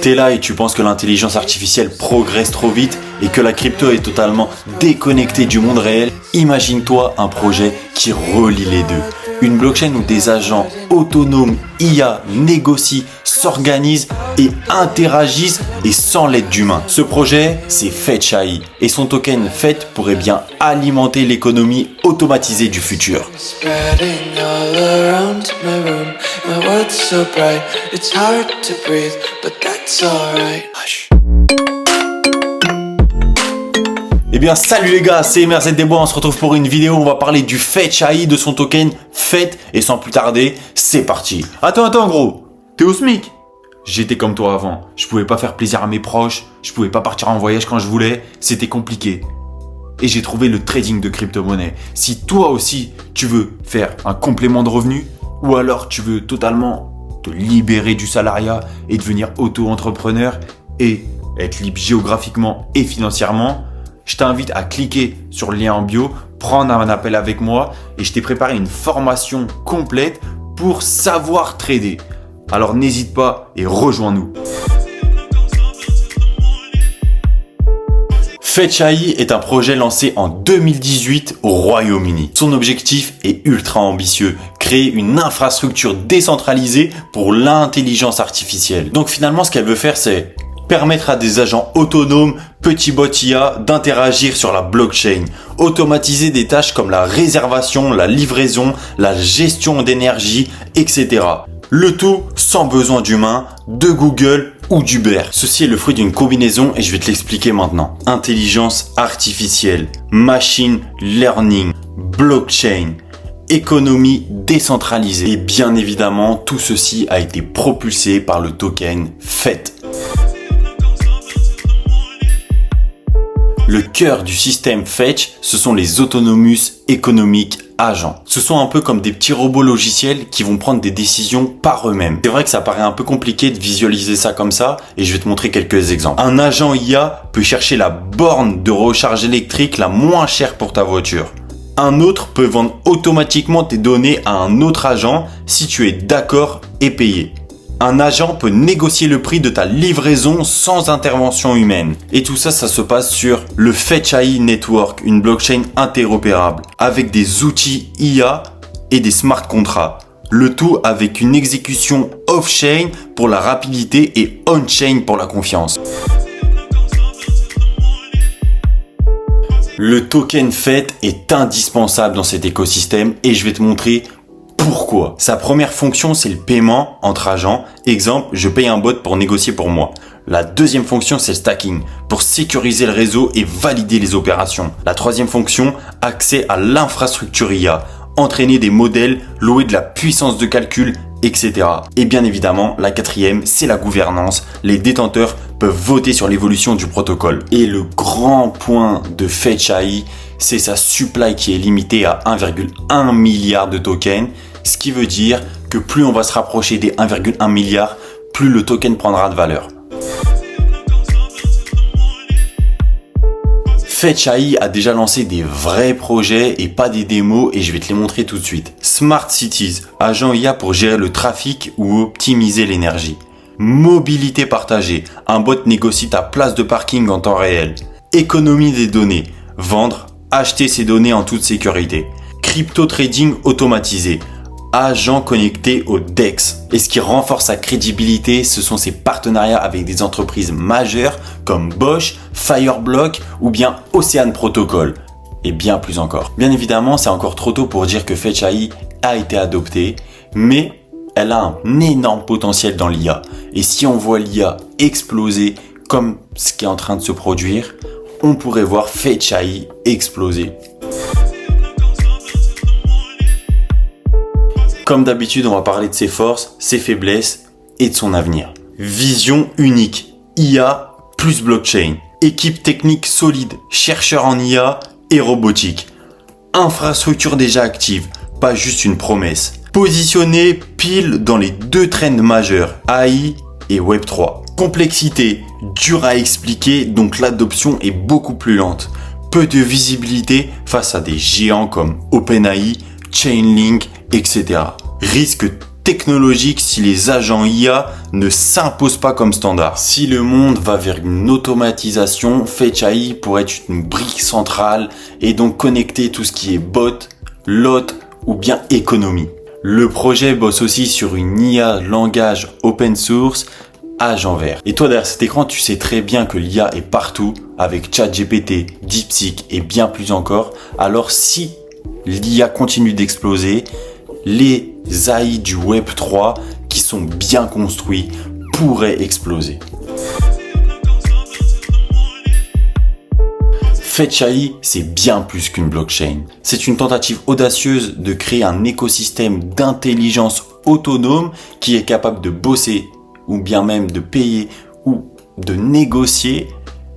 T'es là et tu penses que l'intelligence artificielle progresse trop vite et que la crypto est totalement déconnectée du monde réel? Imagine-toi un projet qui relie les deux. Une blockchain où des agents autonomes IA négocient, s'organisent et interagissent et sans l'aide d'humains. Ce projet, c'est Fetch AI et son token FET pourrait bien alimenter l'économie automatisée du futur. Eh bien salut les gars, c'est MRZ Desbois, on se retrouve pour une vidéo où on va parler du Fetch AI, de son token FET, et sans plus tarder, c'est parti. Attends gros, t'es au SMIC? J'étais comme toi avant, je pouvais pas faire plaisir à mes proches, je pouvais pas partir en voyage quand je voulais, c'était compliqué. Et j'ai trouvé le trading de crypto-monnaie. Si toi aussi tu veux faire un complément de revenu, ou alors tu veux totalement te libérer du salariat et devenir auto-entrepreneur et être libre géographiquement et financièrement, je t'invite à cliquer sur le lien en bio, prendre un appel avec moi et je t'ai préparé une formation complète pour savoir trader. Alors n'hésite pas et rejoins-nous. Fetch AI est un projet lancé en 2018 au Royaume-Uni. Son objectif est ultra ambitieux, créer une infrastructure décentralisée pour l'intelligence artificielle. Donc finalement ce qu'elle veut faire c'est permettre à des agents autonomes, petits bots IA, d'interagir sur la blockchain, automatiser des tâches comme la réservation, la livraison, la gestion d'énergie, etc. Le tout sans besoin d'humains, de Google ou d'Uber. Ceci est le fruit d'une combinaison et je vais te l'expliquer maintenant. Intelligence artificielle, machine learning, blockchain, économie décentralisée. Et bien évidemment, tout ceci a été propulsé par le token FET. Le cœur du système Fetch, ce sont les Autonomous Economic Agents. Ce sont un peu comme des petits robots logiciels qui vont prendre des décisions par eux-mêmes. C'est vrai que ça paraît un peu compliqué de visualiser ça comme ça et je vais te montrer quelques exemples. Un agent IA peut chercher la borne de recharge électrique la moins chère pour ta voiture. Un autre peut vendre automatiquement tes données à un autre agent si tu es d'accord et payé. Un agent peut négocier le prix de ta livraison sans intervention humaine. Et tout ça, ça se passe sur le Fetch AI Network, une blockchain interopérable, avec des outils IA et des smart contracts. Le tout avec une exécution off-chain pour la rapidité et on-chain pour la confiance. Le token FET est indispensable dans cet écosystème et je vais te montrer pourquoi. Sa première fonction, c'est le paiement entre agents. Exemple, je paye un bot pour négocier pour moi. La deuxième fonction, c'est le stacking, pour sécuriser le réseau et valider les opérations. La troisième fonction, accès à l'infrastructure IA, entraîner des modèles, louer de la puissance de calcul, etc. Et bien évidemment, la quatrième, c'est la gouvernance. Les détenteurs peuvent voter sur l'évolution du protocole. Et le grand point de Fetch AI, c'est sa supply qui est limitée à 1,1 milliard de tokens. Ce qui veut dire que plus on va se rapprocher des 1,1 milliard, plus le token prendra de valeur. Fetch AI a déjà lancé des vrais projets et pas des démos et je vais te les montrer tout de suite. Smart Cities, agent IA pour gérer le trafic ou optimiser l'énergie. Mobilité partagée, un bot négocie ta place de parking en temps réel. Économie des données, vendre, acheter ses données en toute sécurité. Crypto trading automatisé, agent connecté au DEX. Et ce qui renforce sa crédibilité, ce sont ses partenariats avec des entreprises majeures comme Bosch, Fireblock ou bien Ocean Protocol. Et bien plus encore. Bien évidemment, c'est encore trop tôt pour dire que Fetch AI a été adoptée, mais elle a un énorme potentiel dans l'IA. Et si on voit l'IA exploser comme ce qui est en train de se produire, on pourrait voir Fetch AI exploser. Comme d'habitude, on va parler de ses forces, ses faiblesses et de son avenir. Vision unique, IA plus blockchain. Équipe technique solide, chercheurs en IA et robotique. Infrastructure déjà active, pas juste une promesse. Positionné pile dans les deux trends majeurs, AI et Web3. Complexité, dur à expliquer, donc l'adoption est beaucoup plus lente. Peu de visibilité face à des géants comme OpenAI, Chainlink, etc. Risque technologique si les agents IA ne s'imposent pas comme standard. Si le monde va vers une automatisation, Fetch AI pourrait être une brique centrale et donc connecter tout ce qui est bot, lot ou bien économie. Le projet bosse aussi sur une IA langage open source Agent Vert. Et toi derrière cet écran, tu sais très bien que l'IA est partout avec ChatGPT, DeepSeek et bien plus encore. Alors si l'IA continue d'exploser, les AI du Web 3 qui sont bien construits pourraient exploser. Fetch AI, c'est bien plus qu'une blockchain. C'est une tentative audacieuse de créer un écosystème d'intelligence autonome qui est capable de bosser ou bien même de payer ou de négocier,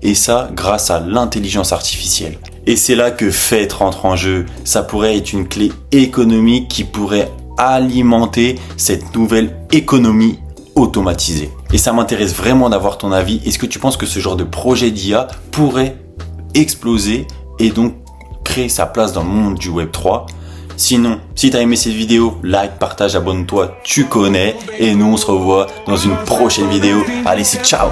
et ça grâce à l'intelligence artificielle. Et c'est là que Fetch rentre en jeu. Ça pourrait être une clé économique qui pourrait alimenter cette nouvelle économie automatisée. Et ça m'intéresse vraiment d'avoir ton avis. Est-ce que tu penses que ce genre de projet d'IA pourrait exploser et donc créer sa place dans le monde du Web 3? Sinon, si tu as aimé cette vidéo, like, partage, abonne-toi, tu connais. Et nous, on se revoit dans une prochaine vidéo. Allez, c'est ciao!